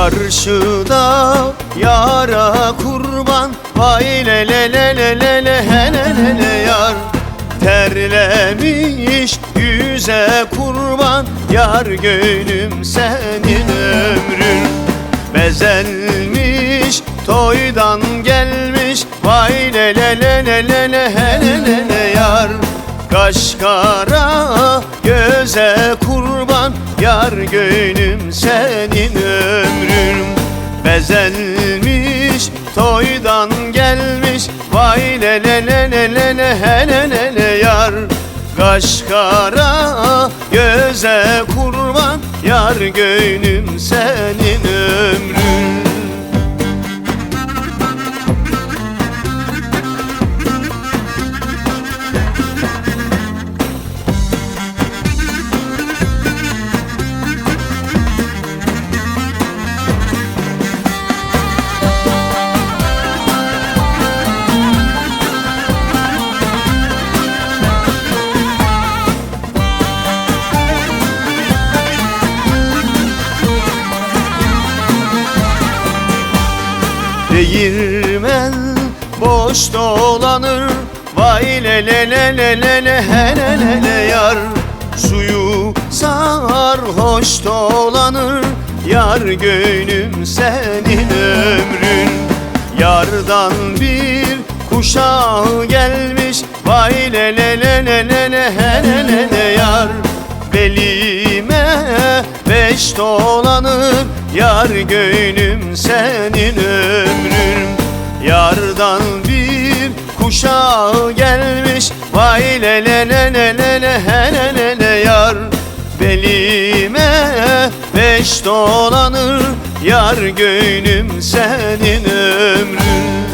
Karşıda yara kurban, vay le le le le le le hele le le yar. Terlemiş yüze kurban, yar gönlüm senin ömrün. Bezelmiş toydan gelmiş, vay le le le le le le hele le le yar. Kaşkara göze kurban, yar gönlüm senin ömrün. Bezelmiş toydan gelmiş, vay le le le le le le hele le le yar. Kaşkara göze kurban, yar gönlüm senin ömrün. Değirmen boş dolanır, vay le le le le le le hele le le yar. Suyu sarhoş dolanır, yar gönlüm senin ömrün. Yardan bir kuşağı gelmiş, vay le le le le le le hele le le yar. Belime beş dolanır, yar gönlüm senin ömrün. Yardan bir kuşağı gelmiş, vay le le le le le le hele le le yar. Belime beş dolanır, yar gönlüm senin ömrün.